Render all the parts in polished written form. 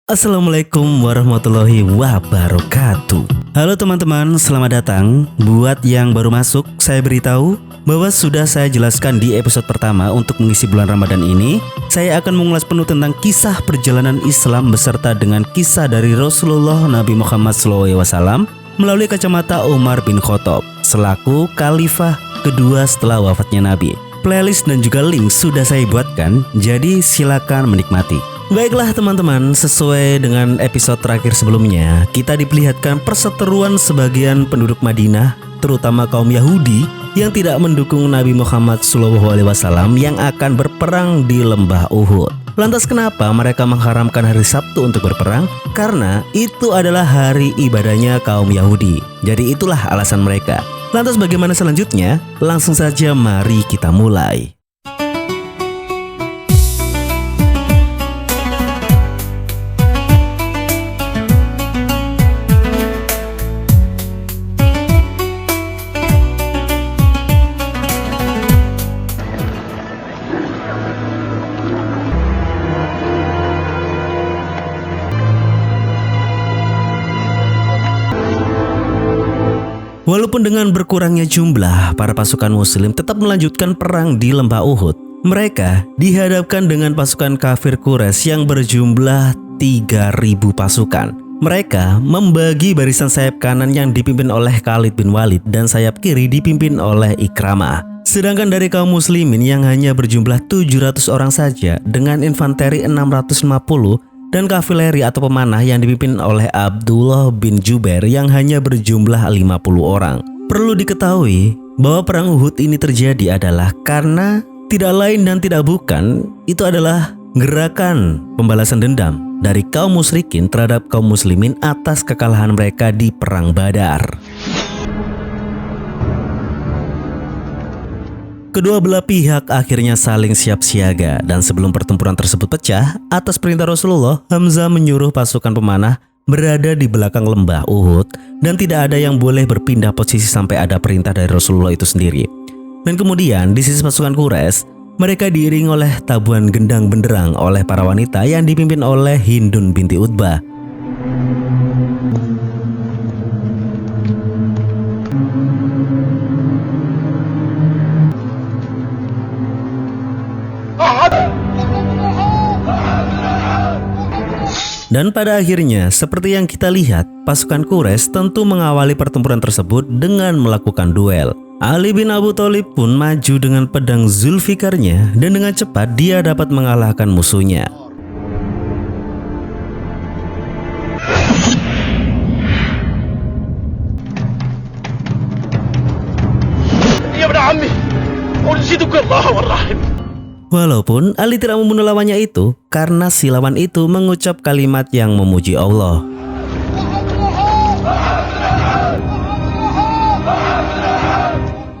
Assalamualaikum warahmatullahi wabarakatuh. Halo teman-teman, selamat datang. Buat yang baru masuk, saya beritahu bahwa sudah saya jelaskan di episode pertama untuk mengisi bulan Ramadan ini. Saya akan mengulas penuh tentang kisah perjalanan Islam beserta dengan kisah dari Rasulullah Nabi Muhammad SAW melalui kacamata Umar bin Khattab selaku khalifah kedua setelah wafatnya Nabi. Playlist dan juga link sudah saya buatkan, jadi silakan menikmati. Baiklah teman-teman, sesuai dengan episode terakhir sebelumnya, kita diperlihatkan perseteruan sebagian penduduk Madinah, terutama kaum Yahudi yang tidak mendukung Nabi Muhammad SAW yang akan berperang di lembah Uhud. Lantas kenapa mereka mengharamkan hari Sabtu untuk berperang? Karena itu adalah hari ibadahnya kaum Yahudi. Jadi itulah alasan mereka. Lantas bagaimana selanjutnya? Langsung saja mari kita mulai. Walaupun dengan berkurangnya jumlah, para pasukan muslim tetap melanjutkan perang di lembah Uhud. Mereka dihadapkan dengan pasukan kafir Quraisy yang berjumlah 3.000 pasukan. Mereka membagi barisan sayap kanan yang dipimpin oleh Khalid bin Walid dan sayap kiri dipimpin oleh Ikramah. Sedangkan dari kaum muslimin yang hanya berjumlah 700 orang saja dengan infanteri 650 dan kavaleri atau pemanah yang dipimpin oleh Abdullah bin Jubair yang hanya berjumlah 50 orang. Perlu diketahui bahwa perang Uhud ini terjadi adalah karena tidak lain dan tidak bukan, itu adalah gerakan pembalasan dendam dari kaum musyrikin terhadap kaum muslimin atas kekalahan mereka di perang Badar. Kedua belah pihak akhirnya saling siap siaga dan sebelum pertempuran tersebut pecah, atas perintah Rasulullah, Hamzah menyuruh pasukan pemanah berada di belakang lembah Uhud dan tidak ada yang boleh berpindah posisi sampai ada perintah dari Rasulullah itu sendiri. Dan kemudian di sisi pasukan Quraisy, mereka diiringi oleh tabuhan gendang benderang oleh para wanita yang dipimpin oleh Hindun binti Utbah. Dan pada akhirnya, seperti yang kita lihat, pasukan Quraisy tentu mengawali pertempuran tersebut dengan melakukan duel. Ali bin Abu Thalib pun maju dengan pedang Zulfikarnya dan dengan cepat dia dapat mengalahkan musuhnya. Ya ibn ammi, unsiduka Allah wal rahim. Walaupun Ali tidak membunuh lawannya itu karena si lawan itu mengucap kalimat yang memuji Allah.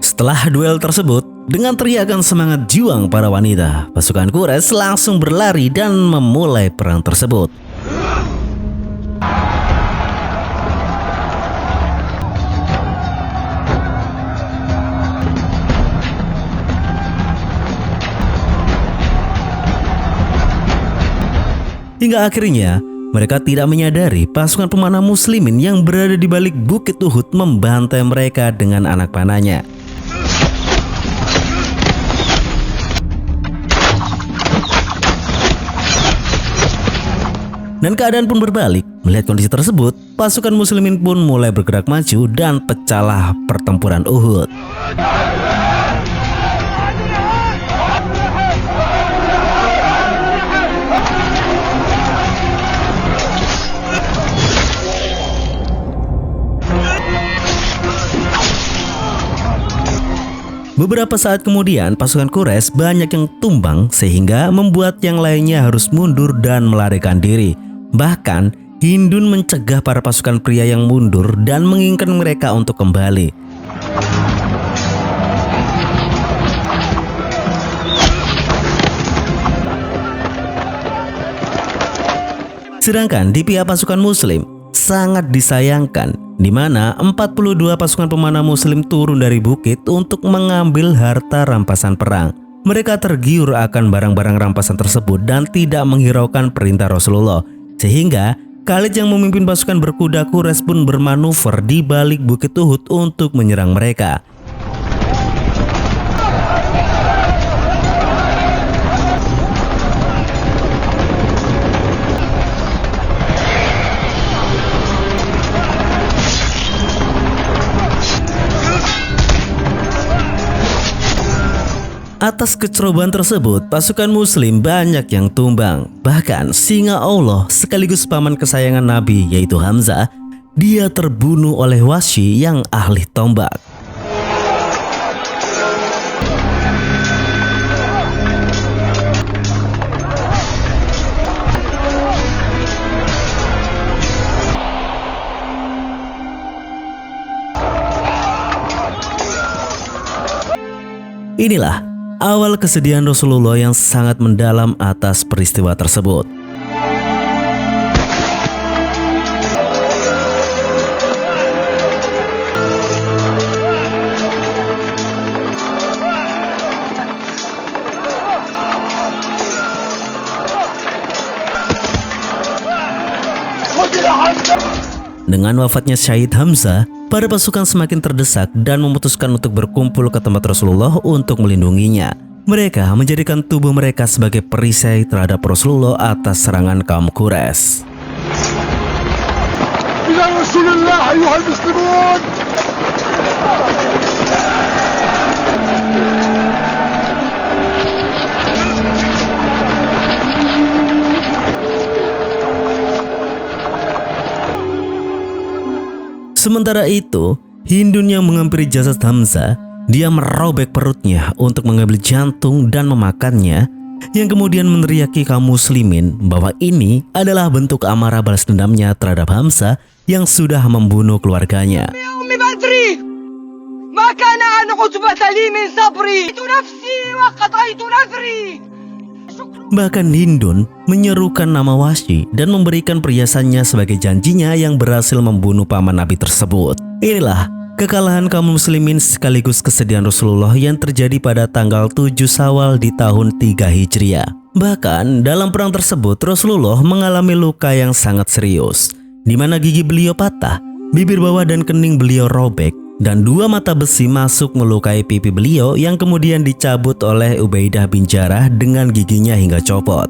Setelah duel tersebut, dengan teriakan semangat juang para wanita, pasukan Quraisy langsung berlari dan memulai perang tersebut. Hingga akhirnya mereka tidak menyadari pasukan pemanah muslimin yang berada di balik bukit Uhud membantai mereka dengan anak panahnya. Dan keadaan pun berbalik. Melihat kondisi tersebut, pasukan muslimin pun mulai bergerak maju dan pecahlah pertempuran Uhud. Beberapa saat kemudian pasukan Quraisy banyak yang tumbang sehingga membuat yang lainnya harus mundur dan melarikan diri. Bahkan Hindun mencegah para pasukan pria yang mundur dan menginginkan mereka untuk kembali. Sedangkan di pihak pasukan muslim sangat disayangkan di mana 42 pasukan pemanah muslim turun dari bukit untuk mengambil harta rampasan perang. Mereka tergiur akan barang-barang rampasan tersebut dan tidak menghiraukan perintah Rasulullah. Sehingga Khalid yang memimpin pasukan berkuda Quraisy pun bermanuver di balik Bukit Uhud untuk menyerang mereka. Atas kecerobohan tersebut, pasukan muslim banyak yang tumbang. Bahkan singa Allah sekaligus paman kesayangan Nabi yaitu Hamzah, dia terbunuh oleh Wahsy yang ahli tombak. Inilah awal kesedihan Rasulullah yang sangat mendalam atas peristiwa tersebut. Dengan wafatnya Syahid Hamzah, para pasukan semakin terdesak dan memutuskan untuk berkumpul ke tempat Rasulullah untuk melindunginya. Mereka menjadikan tubuh mereka sebagai perisai terhadap Rasulullah atas serangan kaum Quraisy. إلى رسول الله أيها المسلمون. Sementara itu, Hindun yang menghampiri jasad Hamzah, dia merobek perutnya untuk mengambil jantung dan memakannya, yang kemudian meneriaki kaum muslimin bahwa ini adalah bentuk amarah balas dendamnya terhadap Hamzah yang sudah membunuh keluarganya. يوم بدري ما كان أن عتبة لي من صبري نفسي وقضيت نذري. Bahkan Hindun menyerukan nama Wahsy dan memberikan perhiasannya sebagai janjinya yang berhasil membunuh paman Nabi tersebut. Inilah kekalahan kaum muslimin sekaligus kesedihan Rasulullah yang terjadi pada tanggal 7 Syawal di tahun 3 Hijriah. Bahkan dalam perang tersebut Rasulullah mengalami luka yang sangat serius, di mana gigi beliau patah, bibir bawah dan kening beliau robek, dan 2 mata besi masuk melukai pipi beliau yang kemudian dicabut oleh Ubaidah bin Jarrah dengan giginya hingga copot.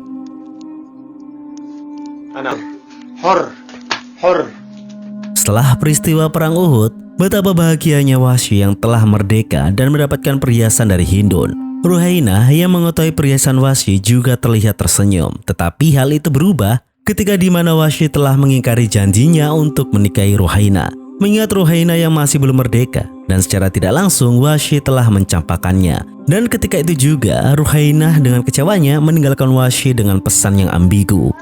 Setelah peristiwa perang Uhud, betapa bahagianya Wahsy yang telah merdeka dan mendapatkan perhiasan dari Hindun. Ruhainah yang mengetahui perhiasan Wahsy juga terlihat tersenyum, tetapi hal itu berubah ketika di mana Wahsy telah mengingkari janjinya untuk menikahi Ruhainah. Mengingat Ruhainah yang masih belum merdeka, dan secara tidak langsung Wahsy telah mencampakannya. Dan ketika itu juga Ruhainah dengan kecewanya meninggalkan Wahsy dengan pesan yang ambigu.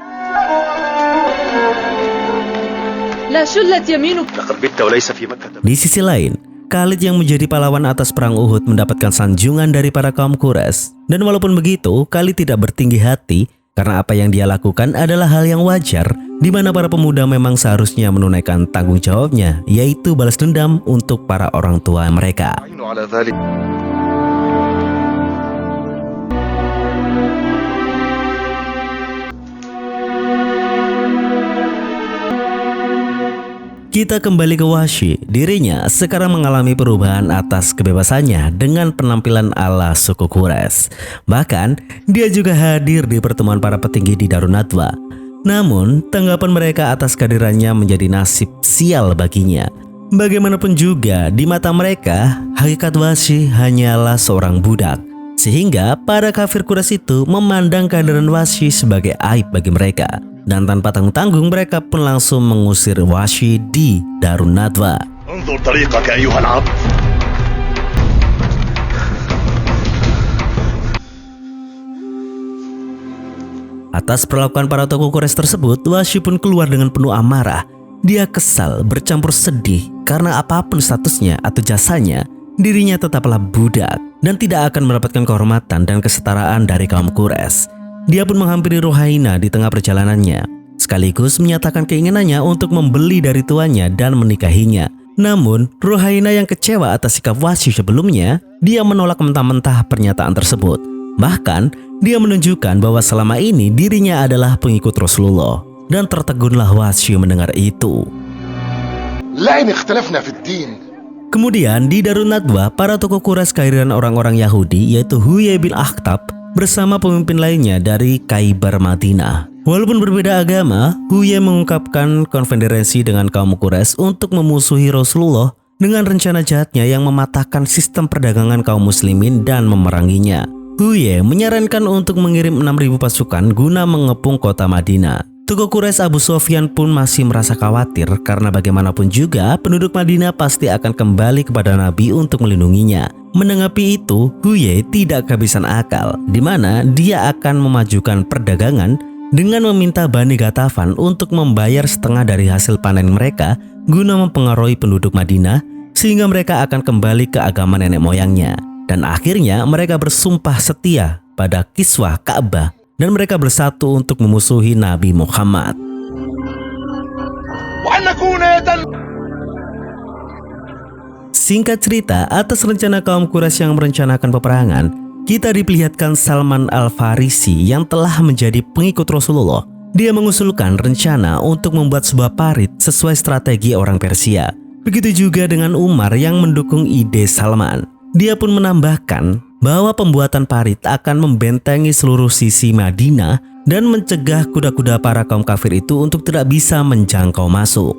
Di sisi lain, Khalid yang menjadi pahlawan atas perang Uhud mendapatkan sanjungan dari para kaum Quraisy. Dan walaupun begitu, Khalid tidak bertinggi hati karena apa yang dia lakukan adalah hal yang wajar, di mana para pemuda memang seharusnya menunaikan tanggung jawabnya, yaitu balas dendam untuk para orang tua mereka. Kita kembali ke Wahsy. Dirinya sekarang mengalami perubahan atas kebebasannya dengan penampilan ala suku Quraisy. Bahkan, dia juga hadir di pertemuan para petinggi di Darun Nadwa. Namun, tanggapan mereka atas kehadirannya menjadi nasib sial baginya. Bagaimanapun juga, di mata mereka, hakikat Wahsy hanyalah seorang budak. Sehingga para kafir Quraisy itu memandang kehadiran Wahsy sebagai aib bagi mereka. Dan tanpa tanggung-tanggung mereka pun langsung mengusir Wahsy di Darun Nadwa. انظر طريقك أيها العبد. Atas perlakuan para tokoh Quraisy tersebut, Wahsy pun keluar dengan penuh amarah. Dia kesal, bercampur sedih karena apapun statusnya atau jasanya, dirinya tetaplah budak dan tidak akan mendapatkan kehormatan dan kesetaraan dari kaum Quraisy. Dia pun menghampiri Ruhainah di tengah perjalanannya, sekaligus menyatakan keinginannya untuk membeli dari tuannya dan menikahinya. Namun, Ruhainah yang kecewa atas sikap Wahsy sebelumnya, dia menolak mentah-mentah pernyataan tersebut. Bahkan, dia menunjukkan bahwa selama ini dirinya adalah pengikut Rasulullah. dan tertegunlah Wahsy mendengar itu. لئن اختلفنا في الدين. Kemudian di Darun Nadwah, para tokoh Quraisy kehadiran orang-orang Yahudi yaitu Huyai bin Akhtab bersama pemimpin lainnya dari Khaybar Madinah. Walaupun berbeda agama, Huyai mengungkapkan konfederasi dengan kaum Quraisy untuk memusuhi Rasulullah dengan rencana jahatnya yang mematahkan sistem perdagangan kaum muslimin dan memeranginya. Huyai menyarankan untuk mengirim 6.000 pasukan guna mengepung kota Madinah. Tokoh Quraisy Abu Sufyan pun masih merasa khawatir karena bagaimanapun juga penduduk Madinah pasti akan kembali kepada Nabi untuk melindunginya. Menanggapi itu, Huyai tidak kehabisan akal, di mana dia akan memajukan perdagangan dengan meminta Bani Ghatafan untuk membayar setengah dari hasil panen mereka guna mempengaruhi penduduk Madinah sehingga mereka akan kembali ke agama nenek moyangnya. Dan akhirnya mereka bersumpah setia pada kiswah Ka'bah dan mereka bersatu untuk memusuhi Nabi Muhammad. Singkat cerita, atas rencana kaum Quraisy yang merencanakan peperangan, kita diperlihatkan Salman Al-Farisi yang telah menjadi pengikut Rasulullah. Dia mengusulkan rencana untuk membuat sebuah parit sesuai strategi orang Persia. Begitu juga dengan Umar yang mendukung ide Salman. Dia pun menambahkan bahwa pembuatan parit akan membentengi seluruh sisi Madinah dan mencegah kuda-kuda para kaum kafir itu untuk tidak bisa menjangkau masuk.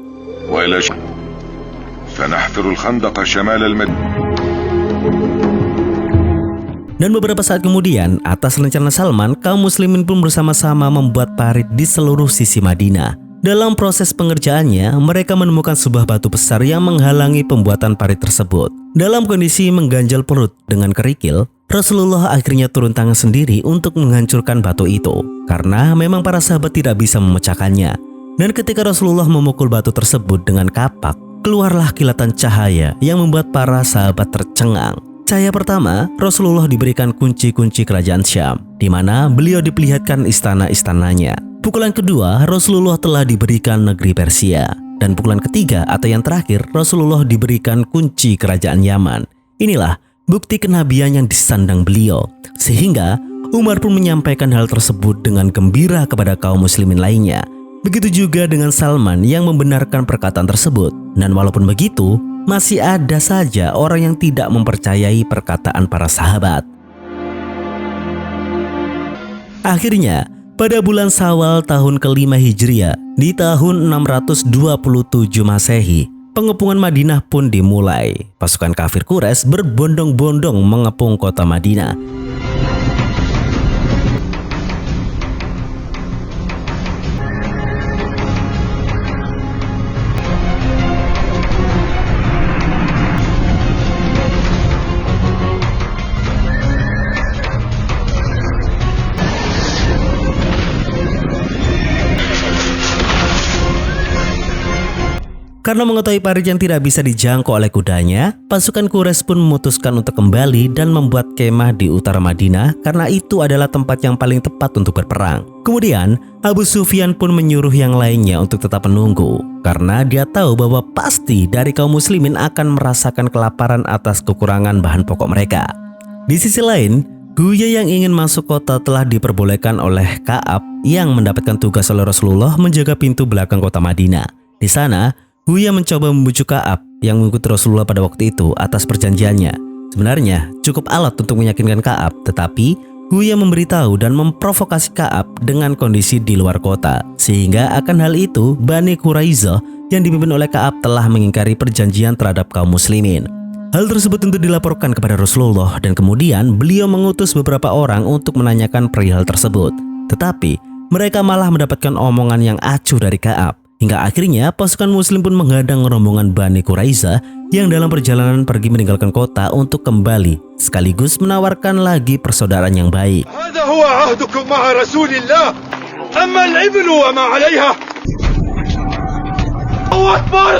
Dan beberapa saat kemudian, atas rencana Salman, kaum muslimin pun bersama-sama membuat parit di seluruh sisi Madinah. Dalam proses pengerjaannya, mereka menemukan sebuah batu besar yang menghalangi pembuatan parit tersebut. Dalam kondisi mengganjal perut dengan kerikil, Rasulullah akhirnya turun tangan sendiri untuk menghancurkan batu itu, karena memang para sahabat tidak bisa memecahkannya. Dan ketika Rasulullah memukul batu tersebut dengan kapak, keluarlah kilatan cahaya yang membuat para sahabat tercengang. Cahaya pertama, Rasulullah diberikan kunci-kunci kerajaan Syam, di mana beliau diperlihatkan istana-istananya. Pukulan kedua, Rasulullah telah diberikan negeri Persia. Dan pukulan ketiga atau yang terakhir, Rasulullah diberikan kunci kerajaan Yaman. Inilah bukti kenabian yang disandang beliau. Sehingga Umar pun menyampaikan hal tersebut dengan gembira kepada kaum muslimin lainnya. Begitu juga dengan Salman yang membenarkan perkataan tersebut. Dan walaupun begitu, masih ada saja orang yang tidak mempercayai perkataan para sahabat. Akhirnya, pada bulan Syawal tahun ke-5 Hijriah, di tahun 627 Masehi, pengepungan Madinah pun dimulai. Pasukan kafir Quraisy berbondong-bondong mengepung kota Madinah. Karena mengetahui parit yang tidak bisa dijangkau oleh kudanya, pasukan Quraisy pun memutuskan untuk kembali dan membuat kemah di utara Madinah karena itu adalah tempat yang paling tepat untuk berperang. Kemudian, Abu Sufyan pun menyuruh yang lainnya untuk tetap menunggu karena dia tahu bahwa pasti dari kaum muslimin akan merasakan kelaparan atas kekurangan bahan pokok mereka. Di sisi lain, Huyai yang ingin masuk kota telah diperbolehkan oleh Ka'ab yang mendapatkan tugas oleh Rasulullah menjaga pintu belakang kota Madinah. Di sana, Huyai mencoba membujuk Ka'ab yang mengikuti Rasulullah pada waktu itu atas perjanjiannya. Sebenarnya cukup alat untuk meyakinkan Ka'ab, tetapi Huyai memberitahu dan memprovokasi Ka'ab dengan kondisi di luar kota. Sehingga akan hal itu, Bani Quraisyah yang dipimpin oleh Ka'ab telah mengingkari perjanjian terhadap kaum muslimin. Hal tersebut tentu dilaporkan kepada Rasulullah dan kemudian beliau mengutus beberapa orang untuk menanyakan perihal tersebut. Tetapi mereka malah mendapatkan omongan yang acuh dari Ka'ab. Hingga akhirnya pasukan muslim pun menghadang rombongan Bani Quraisyah yang dalam perjalanan pergi meninggalkan kota untuk kembali, sekaligus menawarkan lagi persaudaraan yang baik. هذا هو عهدكم مع رسول الله أما الإبل وما عليها الله أكبر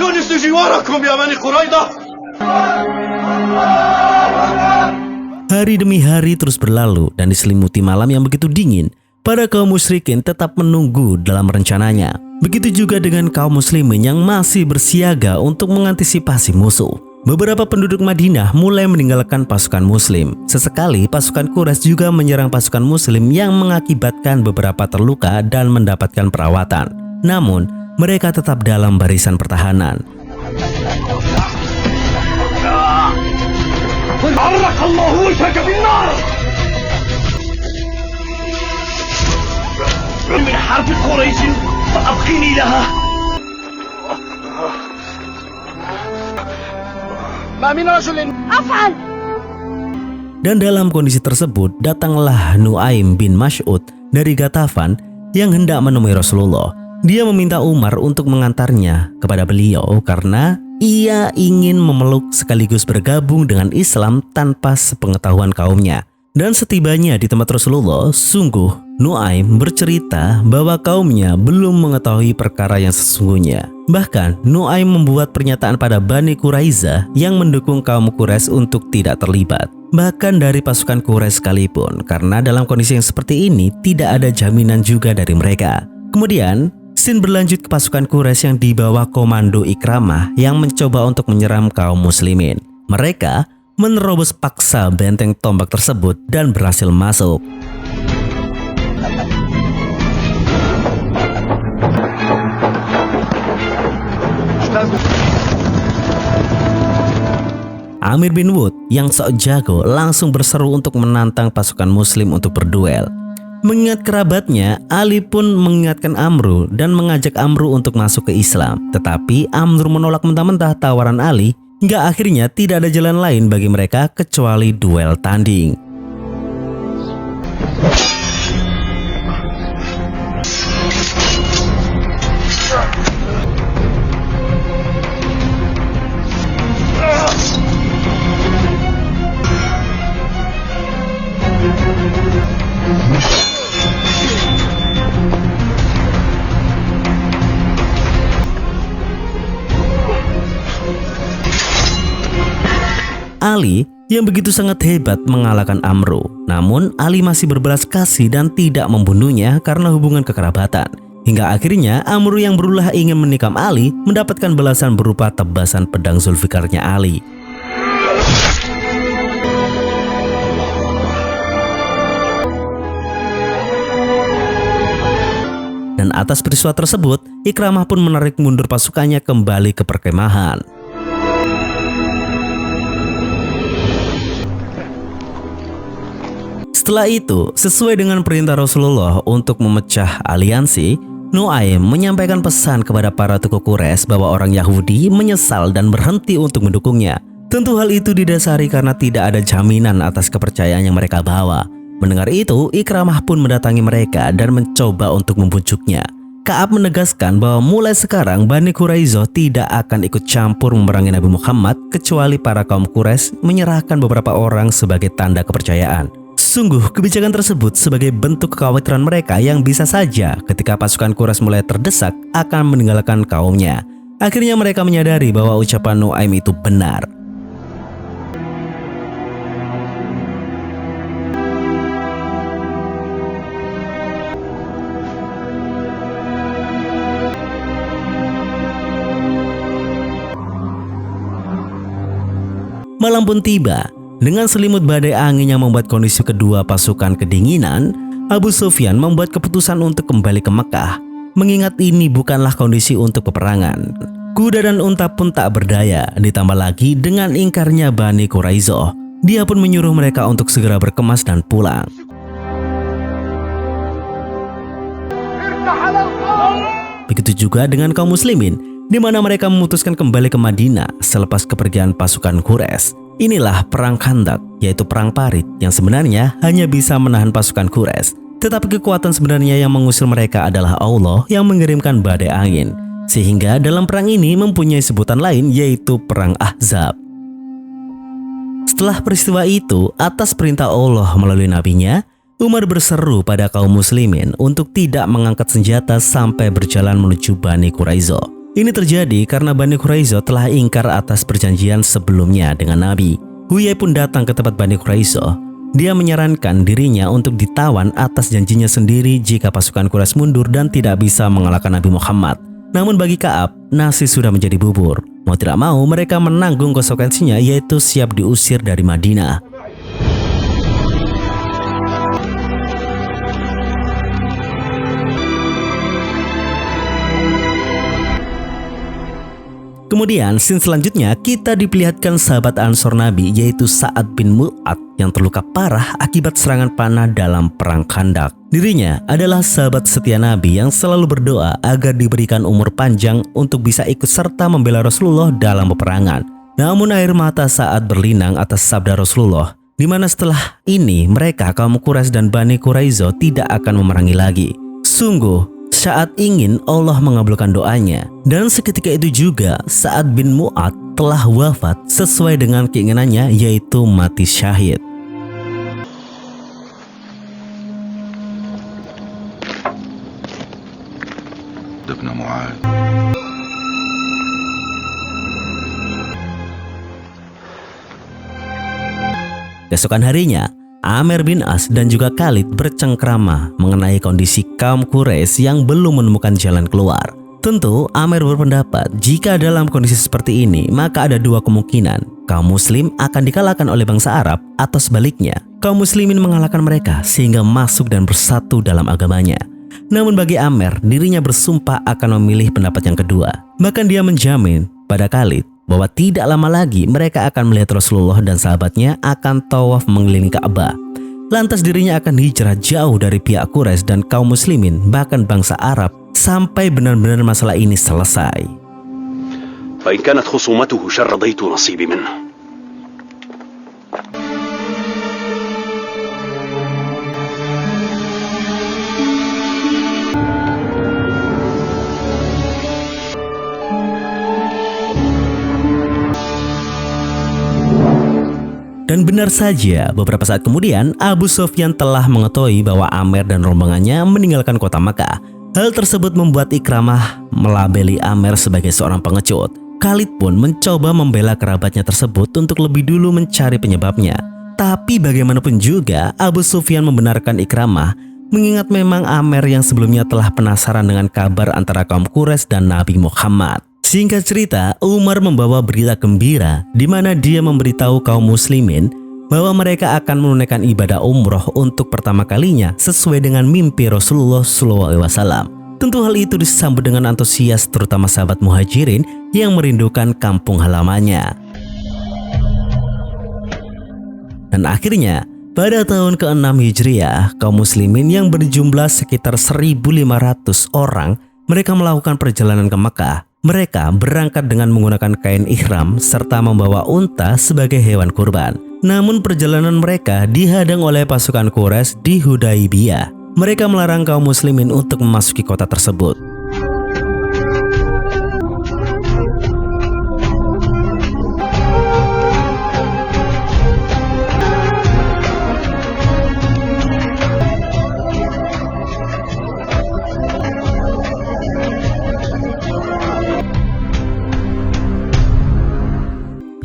نونس جواركم يا بني قريظة. Hari demi hari terus berlalu dan diselimuti malam yang begitu dingin. Para kaum musyrikin tetap menunggu dalam rencananya. Begitu juga dengan kaum muslimin yang masih bersiaga untuk mengantisipasi musuh. beberapa penduduk Madinah mulai meninggalkan pasukan Muslim. Sesekali pasukan Quraisy juga menyerang pasukan Muslim yang mengakibatkan beberapa terluka dan mendapatkan perawatan. Namun, mereka tetap dalam barisan pertahanan. حرك الله وجهك بالنار من حرب قريش فأبقني لها ما من رجل أفعل. Dan dalam kondisi tersebut, datanglah Nuaim bin Mas'ud dari Ghatafan yang hendak menemui Rasulullah. Dia meminta Umar untuk mengantarnya kepada beliau karena ia ingin memeluk sekaligus bergabung dengan Islam tanpa sepengetahuan kaumnya. Dan setibanya di tempat Rasulullah, sungguh Nuaim bercerita bahwa kaumnya belum mengetahui perkara yang sesungguhnya. Bahkan Nuaim membuat pernyataan pada Bani Quraiza yang mendukung kaum Quraisy untuk tidak terlibat. Bahkan dari pasukan Quraisy sekalipun, karena dalam kondisi yang seperti ini tidak ada jaminan juga dari mereka. Kemudian scene berlanjut ke pasukan Quraisy yang dibawa komando Ikramah yang mencoba untuk menyerang kaum muslimin. Mereka menerobos paksa benteng tombak tersebut dan berhasil masuk. Amir bin Wud yang sok jago langsung berseru untuk menantang pasukan muslim untuk berduel. Mengingat kerabatnya, Ali pun mengingatkan Amru dan mengajak Amru untuk masuk ke Islam. Tetapi Amru menolak mentah-mentah tawaran Ali, hingga akhirnya tidak ada jalan lain bagi mereka kecuali duel tanding. Ali yang begitu sangat hebat mengalahkan Amru. Namun Ali masih berbelas kasih dan tidak membunuhnya karena hubungan kekerabatan. Hingga akhirnya Amru yang berulah ingin menikam Ali mendapatkan balasan berupa tebasan pedang Zulfikarnya Ali. Dan atas peristiwa tersebut, Ikramah pun menarik mundur pasukannya kembali ke perkemahan. Setelah itu, sesuai dengan perintah Rasulullah untuk memecah aliansi, Nuaim menyampaikan pesan kepada para tokoh Quraisy bahwa orang Yahudi menyesal dan berhenti untuk mendukungnya. Tentu hal itu didasari karena tidak ada jaminan atas kepercayaan yang mereka bawa. Mendengar itu, Ikramah pun mendatangi mereka dan mencoba untuk membujuknya. Ka'ab menegaskan bahwa mulai sekarang Bani Quraiza tidak akan ikut campur memerangi Nabi Muhammad kecuali para kaum Quraisy menyerahkan beberapa orang sebagai tanda kepercayaan. Sungguh kebijakan tersebut sebagai bentuk kekhawatiran mereka yang bisa saja ketika pasukan Quraisy mulai terdesak akan meninggalkan kaumnya. Akhirnya mereka menyadari bahwa ucapan Nuaim itu benar. Malam pun tiba. Dengan selimut badai angin yang membuat kondisi kedua pasukan kedinginan, Abu Sufyan membuat keputusan untuk kembali ke Mekah. Mengingat ini bukanlah kondisi untuk peperangan. Kuda dan unta pun tak berdaya, ditambah lagi dengan ingkarnya Bani Quraiza. Dia pun menyuruh mereka untuk segera berkemas dan pulang. Begitu juga dengan kaum muslimin, di mana mereka memutuskan kembali ke Madinah selepas kepergian pasukan Quraisy. Inilah perang Khandak, yaitu perang parit yang sebenarnya hanya bisa menahan pasukan Quraisy. Tetapi kekuatan sebenarnya yang mengusir mereka adalah Allah yang mengirimkan badai angin. Sehingga dalam perang ini mempunyai sebutan lain, yaitu perang Ahzab. Setelah peristiwa itu, atas perintah Allah melalui nabinya, Umar berseru pada kaum muslimin untuk tidak mengangkat senjata sampai berjalan menuju Bani Quraiza. Ini terjadi karena Bani Quraiza telah ingkar atas perjanjian sebelumnya dengan Nabi. Huyai pun datang ke tempat Bani Quraiza. Dia menyarankan dirinya untuk ditawan atas janjinya sendiri jika pasukan Quraisy mundur dan tidak bisa mengalahkan Nabi Muhammad. Namun bagi Ka'ab, nasi sudah menjadi bubur. Mau tidak mau mereka menanggung konsekuensinya, yaitu siap diusir dari Madinah. Kemudian scene selanjutnya kita diperlihatkan sahabat Ansor Nabi, yaitu Sa'ad bin Mu'ad yang terluka parah akibat serangan panah dalam perang Khandak. Dirinya adalah sahabat setia Nabi yang selalu berdoa agar diberikan umur panjang untuk bisa ikut serta membela Rasulullah dalam peperangan. Namun air mata Sa'ad berlinang atas sabda Rasulullah, di mana setelah ini mereka kaum Quraisy dan Bani Quraizo tidak akan memerangi lagi. Sungguh Sa'ad ingin Allah mengabulkan doanya, dan seketika itu juga Sa'ad bin Mu'ad telah wafat sesuai dengan keinginannya, yaitu mati syahid. ابن معاذ. Keesokan harinya, Amr bin As dan juga Khalid bercengkrama mengenai kondisi kaum Quraisy yang belum menemukan jalan keluar. Tentu Amr berpendapat jika dalam kondisi seperti ini maka ada dua kemungkinan. Kaum muslim akan dikalahkan oleh bangsa Arab atau sebaliknya, kaum muslimin mengalahkan mereka sehingga masuk dan bersatu dalam agamanya. Namun bagi Amr, dirinya bersumpah akan memilih pendapat yang kedua. Bahkan dia menjamin pada Khalid bahwa tidak lama lagi mereka akan melihat Rasulullah dan sahabatnya akan tawaf mengelilingi Ka'bah. Lantas dirinya akan hijrah jauh dari pihak Quraisy dan kaum muslimin, bahkan bangsa Arab, sampai benar-benar masalah ini selesai. فإن كانت خصومته شر ضيت نصيبي منه. Dan benar saja, beberapa saat kemudian Abu Sufyan telah mengetahui bahwa Amr dan rombongannya meninggalkan kota Makkah. Hal tersebut membuat Ikramah melabeli Amr sebagai seorang pengecut. Khalid pun mencoba membela kerabatnya tersebut untuk lebih dulu mencari penyebabnya. Tapi bagaimanapun juga, Abu Sufyan membenarkan Ikramah, mengingat memang Amr yang sebelumnya telah penasaran dengan kabar antara kaum Quraisy dan Nabi Muhammad. Singkat cerita, Umar membawa berita gembira di mana dia memberitahu kaum muslimin bahwa mereka akan menunaikan ibadah umroh untuk pertama kalinya sesuai dengan mimpi Rasulullah SAW. Tentu hal itu disambut dengan antusias terutama sahabat muhajirin yang merindukan kampung halamannya. Dan akhirnya, pada tahun ke-6 Hijriah, kaum muslimin yang berjumlah sekitar 1.500 orang, mereka melakukan perjalanan ke Makkah. Mereka berangkat dengan menggunakan kain ihram serta membawa unta sebagai hewan kurban. Namun perjalanan mereka dihadang oleh pasukan Quraisy di Hudaibiyah. Mereka melarang kaum muslimin untuk memasuki kota tersebut.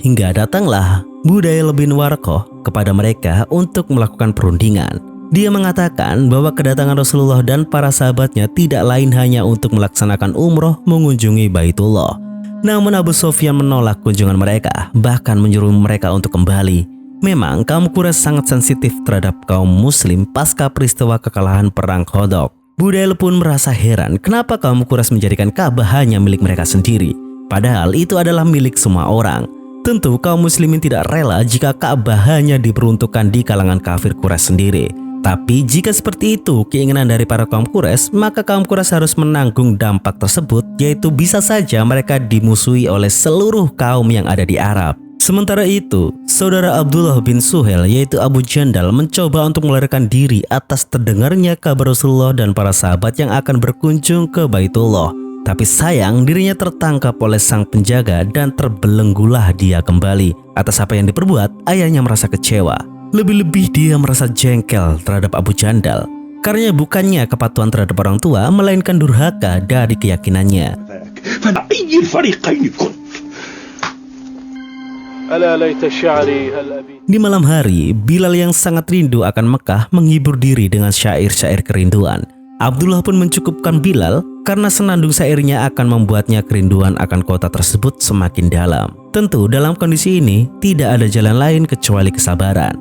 Hingga datanglah Budayl bin Warqah kepada mereka untuk melakukan perundingan. Dia mengatakan bahwa kedatangan Rasulullah dan para sahabatnya tidak lain hanya untuk melaksanakan umroh mengunjungi Baitullah. Namun Abu Sufyan menolak kunjungan mereka, bahkan menyuruh mereka untuk kembali. Memang kaum Quraisy sangat sensitif terhadap kaum muslim pasca peristiwa kekalahan perang Khandaq. Budayl pun merasa heran kenapa kaum Quraisy menjadikan Ka'bah hanya milik mereka sendiri, padahal itu adalah milik semua orang. Tentu kaum muslimin tidak rela jika Ka'bah hanya diperuntukkan di kalangan kafir Quraisy sendiri. Tapi jika seperti itu keinginan dari para kaum Quraisy, maka kaum Quraisy harus menanggung dampak tersebut, yaitu bisa saja mereka dimusuhi oleh seluruh kaum yang ada di Arab. Sementara itu, saudara Abdullah bin Suhail yaitu Abu Jandal mencoba untuk melarikan diri atas terdengarnya kabar Rasulullah dan para sahabat yang akan berkunjung ke Baitullah. Tapi sayang dirinya tertangkap oleh sang penjaga dan terbelenggulah dia kembali. Atas apa yang diperbuat, ayahnya merasa kecewa. Lebih-lebih dia merasa jengkel terhadap Abu Jandal. Karena bukannya kepatuhan terhadap orang tua, melainkan durhaka dari keyakinannya. Di malam hari, Bilal yang sangat rindu akan Mekah menghibur diri dengan syair-syair kerinduan. Abdullah pun mencukupkan Bilal karena senandung syairnya akan membuatnya kerinduan akan kota tersebut semakin dalam. Tentu dalam kondisi ini tidak ada jalan lain kecuali kesabaran.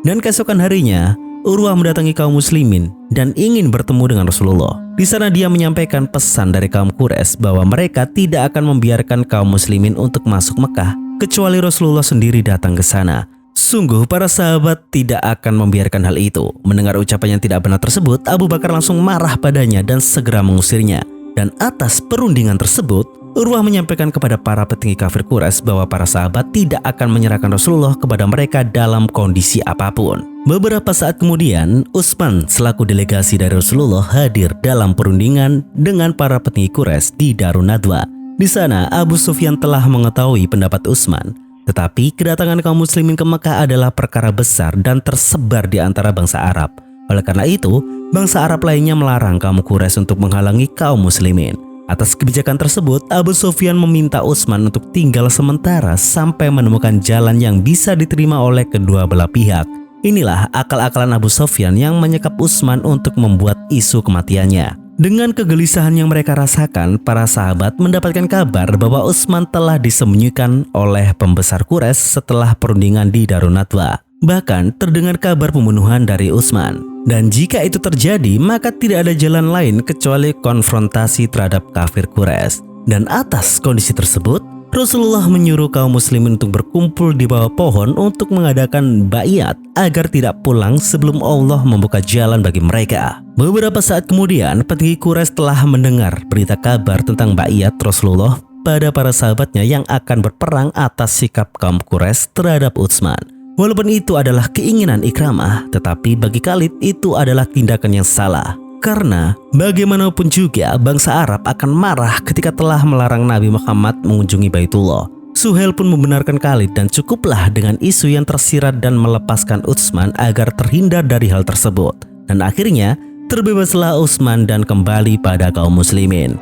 Dan keesokan harinya, Urwah mendatangi kaum muslimin dan ingin bertemu dengan Rasulullah. Di sana dia menyampaikan pesan dari kaum Quraisy bahwa mereka tidak akan membiarkan kaum muslimin untuk masuk Mekah kecuali Rasulullah sendiri datang ke sana. Sungguh para sahabat tidak akan membiarkan hal itu. Mendengar ucapan yang tidak benar tersebut, Abu Bakar langsung marah padanya dan segera mengusirnya. Dan atas perundingan tersebut, Urwah menyampaikan kepada para petinggi kafir Quraisy bahwa para sahabat tidak akan menyerahkan Rasulullah kepada mereka dalam kondisi apapun. Beberapa saat kemudian, Utsman selaku delegasi dari Rasulullah hadir dalam perundingan dengan para petinggi Quraisy di Darun Nadwa. Di sana, Abu Sufyan telah mengetahui pendapat Utsman. Tetapi kedatangan kaum muslimin ke Mekah adalah perkara besar dan tersebar di antara bangsa Arab. Oleh karena itu, bangsa Arab lainnya melarang kaum Quraisy untuk menghalangi kaum muslimin. Atas kebijakan tersebut, Abu Sufyan meminta Utsman untuk tinggal sementara sampai menemukan jalan yang bisa diterima oleh kedua belah pihak. Inilah akal-akalan Abu Sufyan yang menyekap Utsman untuk membuat isu kematiannya. Dengan kegelisahan yang mereka rasakan, para sahabat mendapatkan kabar bahwa Utsman telah disembunyikan oleh pembesar Quraisy setelah perundingan di Darun Nadwa. Bahkan terdengar kabar pembunuhan dari Utsman. Dan jika itu terjadi, maka tidak ada jalan lain kecuali konfrontasi terhadap kafir Quraisy. Dan atas kondisi tersebut, Rasulullah menyuruh kaum muslimin untuk berkumpul di bawah pohon untuk mengadakan baiat agar tidak pulang sebelum Allah membuka jalan bagi mereka. Beberapa saat kemudian, petinggi Quraisy telah mendengar berita kabar tentang baiat Rasulullah pada para sahabatnya yang akan berperang atas sikap kaum Quraisy terhadap Utsman. Walaupun itu adalah keinginan Ikramah, tetapi bagi Khalid itu adalah tindakan yang salah. Karena bagaimanapun juga bangsa Arab akan marah ketika telah melarang Nabi Muhammad mengunjungi Baitullah. Suhail pun membenarkan Khalid dan cukuplah dengan isu yang tersirat dan melepaskan Utsman agar terhindar dari hal tersebut. Dan akhirnya terbebaslah Utsman dan kembali pada kaum muslimin.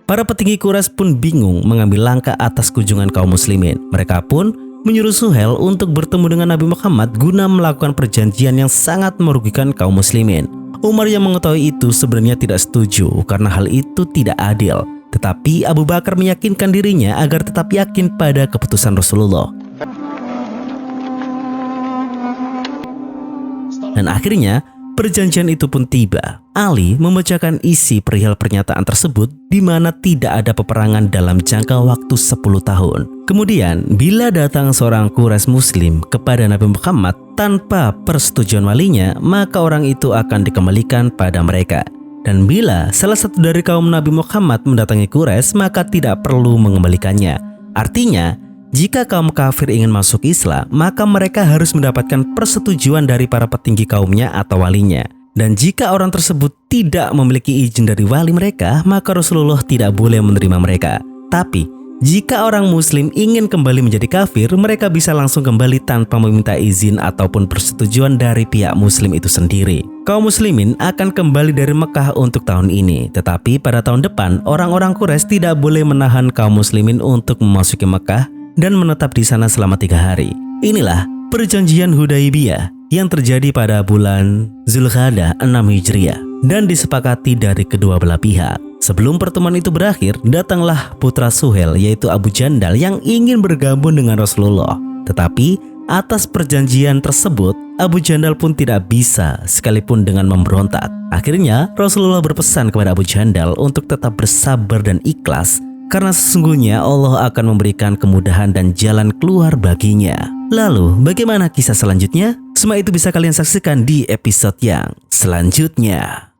Para petinggi Quraisy pun bingung mengambil langkah atas kunjungan kaum muslimin. Mereka pun menyuruh Suhail untuk bertemu dengan Nabi Muhammad guna melakukan perjanjian yang sangat merugikan kaum muslimin. Umar yang mengetahui itu sebenarnya tidak setuju karena hal itu tidak adil. Tetapi Abu Bakar meyakinkan dirinya agar tetap yakin pada keputusan Rasulullah. Dan akhirnya perjanjian itu pun tiba. Ali membacakan isi perihal pernyataan tersebut di mana tidak ada peperangan dalam jangka waktu 10 tahun. Kemudian, bila datang seorang Quraisy muslim kepada Nabi Muhammad tanpa persetujuan walinya, maka orang itu akan dikembalikan pada mereka. Dan bila salah satu dari kaum Nabi Muhammad mendatangi Quraisy, maka tidak perlu mengembalikannya. Artinya, jika kaum kafir ingin masuk Islam, maka mereka harus mendapatkan persetujuan dari para petinggi kaumnya atau walinya. Dan jika orang tersebut tidak memiliki izin dari wali mereka, maka Rasulullah tidak boleh menerima mereka. Tapi, jika orang muslim ingin kembali menjadi kafir, mereka bisa langsung kembali tanpa meminta izin ataupun persetujuan dari pihak muslim itu sendiri. Kaum muslimin akan kembali dari Mekah untuk tahun ini. Tetapi pada tahun depan, orang-orang Quraisy tidak boleh menahan kaum muslimin untuk memasuki Mekah dan menetap di sana selama 3 hari. Inilah perjanjian Hudaibiyah yang terjadi pada bulan Zulqa'dah 6 Hijriah dan disepakati dari kedua belah pihak. Sebelum pertemuan itu berakhir, datanglah putra Suhail yaitu Abu Jandal yang ingin bergabung dengan Rasulullah. Tetapi atas perjanjian tersebut, Abu Jandal pun tidak bisa sekalipun dengan memberontak. Akhirnya Rasulullah berpesan kepada Abu Jandal untuk tetap bersabar dan ikhlas, karena sesungguhnya Allah akan memberikan kemudahan dan jalan keluar baginya. Lalu, bagaimana kisah selanjutnya? Semua itu bisa kalian saksikan di episode yang selanjutnya.